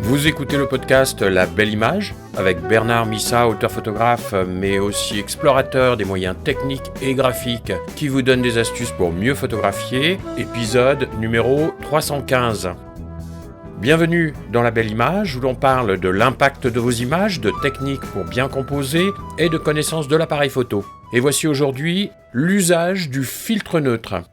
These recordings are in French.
Vous écoutez le podcast La Belle Image avec Bernard Missa, auteur-photographe, mais aussi explorateur des moyens techniques et graphiques qui vous donne des astuces pour mieux photographier, épisode numéro 315. Bienvenue dans La Belle Image où l'on parle de l'impact de vos images, de techniques pour bien composer et de connaissances de l'appareil photo. Et voici aujourd'hui l'usage du filtre neutre.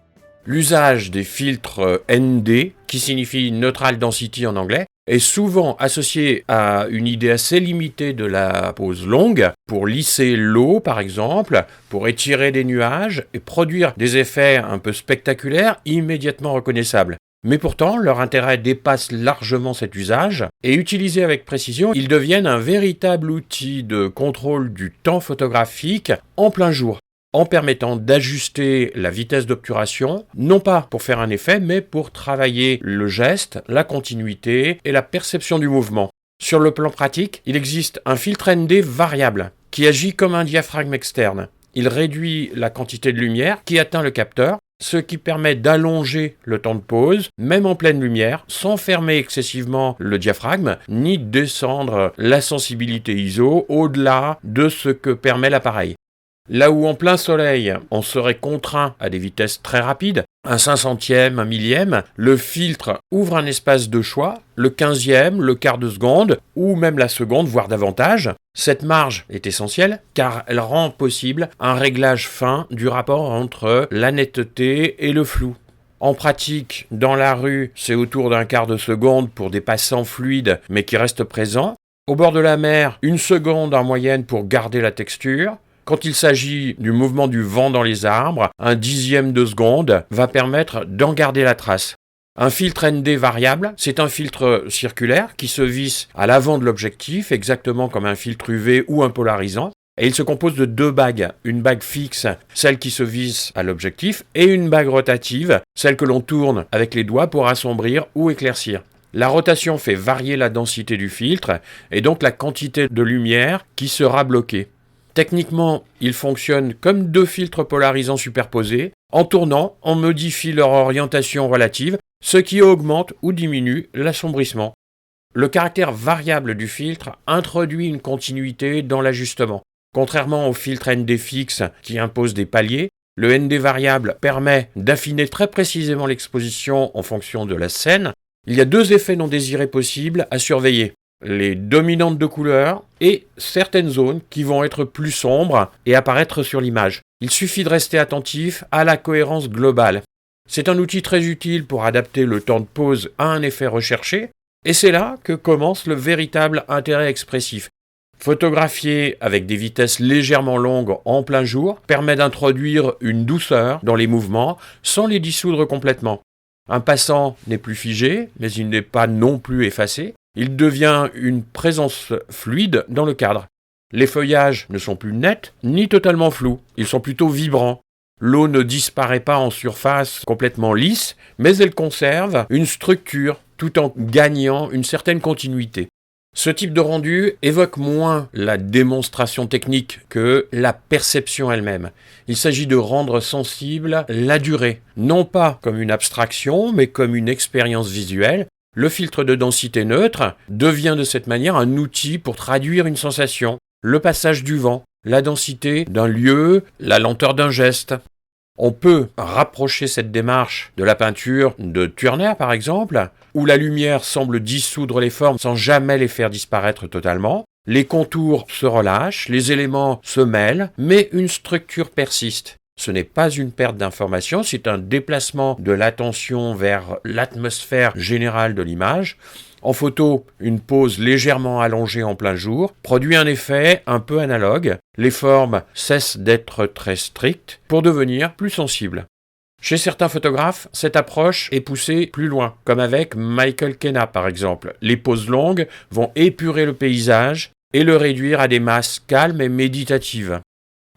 L'usage des filtres ND, qui signifie Neutral Density en anglais, est souvent associé à une idée assez limitée de la pose longue, pour lisser l'eau par exemple, pour étirer des nuages et produire des effets un peu spectaculaires immédiatement reconnaissables. Mais pourtant, leur intérêt dépasse largement cet usage, et utilisés avec précision, ils deviennent un véritable outil de contrôle du temps photographique en plein jour, en permettant d'ajuster la vitesse d'obturation, non pas pour faire un effet, mais pour travailler le geste, la continuité et la perception du mouvement. Sur le plan pratique, il existe un filtre ND variable, qui agit comme un diaphragme externe. Il réduit la quantité de lumière qui atteint le capteur, ce qui permet d'allonger le temps de pose, même en pleine lumière, sans fermer excessivement le diaphragme, ni descendre la sensibilité ISO au-delà de ce que permet l'appareil. Là où en plein soleil, on serait contraint à des vitesses très rapides, un 500e, un millième, le filtre ouvre un espace de choix, le 15e, le quart de seconde, ou même la seconde, voire davantage. Cette marge est essentielle car elle rend possible un réglage fin du rapport entre la netteté et le flou. En pratique, dans la rue, c'est autour d'un quart de seconde pour des passants fluides mais qui restent présents. Au bord de la mer, 1 seconde en moyenne pour garder la texture. Quand il s'agit du mouvement du vent dans les arbres, 1/10 de seconde va permettre d'en garder la trace. Un filtre ND variable, c'est un filtre circulaire qui se visse à l'avant de l'objectif, exactement comme un filtre UV ou un polarisant. Et il se compose de 2 bagues, une bague fixe, celle qui se visse à l'objectif, et une bague rotative, celle que l'on tourne avec les doigts pour assombrir ou éclaircir. La rotation fait varier la densité du filtre, et donc la quantité de lumière qui sera bloquée. Techniquement, ils fonctionnent comme 2 filtres polarisants superposés. En tournant, on modifie leur orientation relative, ce qui augmente ou diminue l'assombrissement. Le caractère variable du filtre introduit une continuité dans l'ajustement. Contrairement au filtre ND fixe qui impose des paliers, le ND variable permet d'affiner très précisément l'exposition en fonction de la scène. Il y a 2 effets non désirés possibles à surveiller. Les dominantes de couleur et certaines zones qui vont être plus sombres et apparaître sur l'image. Il suffit de rester attentif à la cohérence globale. C'est un outil très utile pour adapter le temps de pose à un effet recherché, et c'est là que commence le véritable intérêt expressif. Photographier avec des vitesses légèrement longues en plein jour permet d'introduire une douceur dans les mouvements sans les dissoudre complètement. Un passant n'est plus figé, mais il n'est pas non plus effacé. Il devient une présence fluide dans le cadre. Les feuillages ne sont plus nets ni totalement flous, ils sont plutôt vibrants. L'eau ne disparaît pas en surface complètement lisse, mais elle conserve une structure tout en gagnant une certaine continuité. Ce type de rendu évoque moins la démonstration technique que la perception elle-même. Il s'agit de rendre sensible la durée, non pas comme une abstraction, mais comme une expérience visuelle. Le filtre de densité neutre devient de cette manière un outil pour traduire une sensation, le passage du vent, la densité d'un lieu, la lenteur d'un geste. On peut rapprocher cette démarche de la peinture de Turner par exemple, où la lumière semble dissoudre les formes sans jamais les faire disparaître totalement. Les contours se relâchent, les éléments se mêlent, mais une structure persiste. Ce n'est pas une perte d'information, c'est un déplacement de l'attention vers l'atmosphère générale de l'image. En photo, une pose légèrement allongée en plein jour produit un effet un peu analogue. Les formes cessent d'être très strictes pour devenir plus sensibles. Chez certains photographes, cette approche est poussée plus loin, comme avec Michael Kenna par exemple. Les poses longues vont épurer le paysage et le réduire à des masses calmes et méditatives.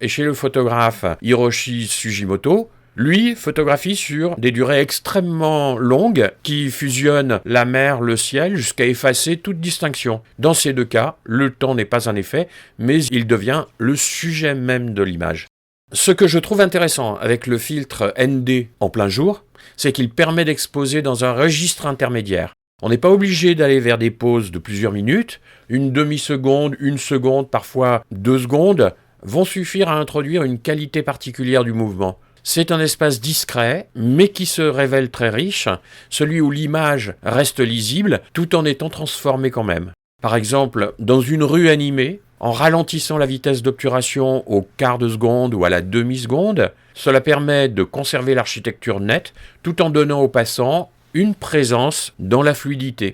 Et chez le photographe Hiroshi Sugimoto, lui photographie sur des durées extrêmement longues qui fusionnent la mer, le ciel, jusqu'à effacer toute distinction. Dans ces 2 cas, le temps n'est pas un effet, mais il devient le sujet même de l'image. Ce que je trouve intéressant avec le filtre ND en plein jour, c'est qu'il permet d'exposer dans un registre intermédiaire. On n'est pas obligé d'aller vers des pauses de plusieurs minutes. Une demi-seconde, 1 seconde, parfois 2 secondes vont suffire à introduire une qualité particulière du mouvement. C'est un espace discret, mais qui se révèle très riche, celui où l'image reste lisible tout en étant transformée quand même. Par exemple, dans une rue animée, en ralentissant la vitesse d'obturation au quart de seconde ou à la demi-seconde, cela permet de conserver l'architecture nette tout en donnant aux passants une présence dans la fluidité.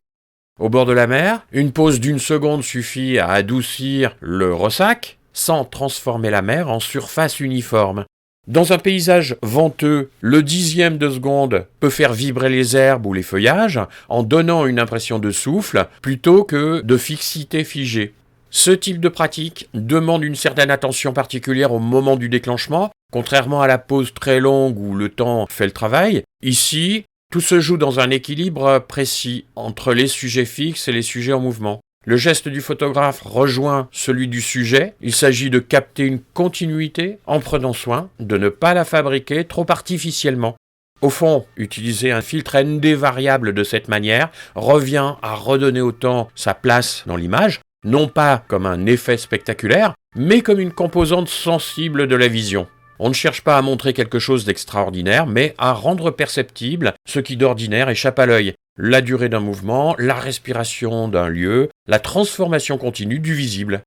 Au bord de la mer, une pause d'1 seconde suffit à adoucir le ressac sans transformer la mer en surface uniforme. Dans un paysage venteux, le 10e de seconde peut faire vibrer les herbes ou les feuillages en donnant une impression de souffle plutôt que de fixité figée. Ce type de pratique demande une certaine attention particulière au moment du déclenchement, contrairement à la pause très longue où le temps fait le travail. Ici, tout se joue dans un équilibre précis entre les sujets fixes et les sujets en mouvement. Le geste du photographe rejoint celui du sujet. Il s'agit de capter une continuité en prenant soin de ne pas la fabriquer trop artificiellement. Au fond, utiliser un filtre ND variable de cette manière revient à redonner au temps sa place dans l'image, non pas comme un effet spectaculaire, mais comme une composante sensible de la vision. On ne cherche pas à montrer quelque chose d'extraordinaire, mais à rendre perceptible ce qui d'ordinaire échappe à l'œil. La durée d'un mouvement, la respiration d'un lieu, la transformation continue du visible.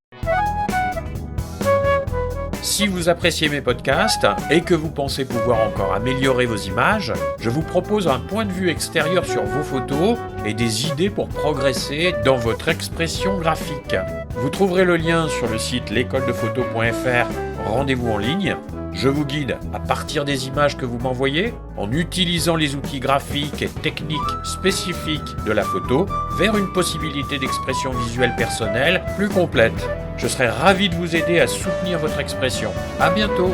Si vous appréciez mes podcasts et que vous pensez pouvoir encore améliorer vos images, je vous propose un point de vue extérieur sur vos photos et des idées pour progresser dans votre expression graphique. Vous trouverez le lien sur le site l'écoledephoto.fr, rendez-vous en ligne. Je vous guide à partir des images que vous m'envoyez, en utilisant les outils graphiques et techniques spécifiques de la photo, vers une possibilité d'expression visuelle personnelle plus complète. Je serai ravi de vous aider à soutenir votre expression. À bientôt!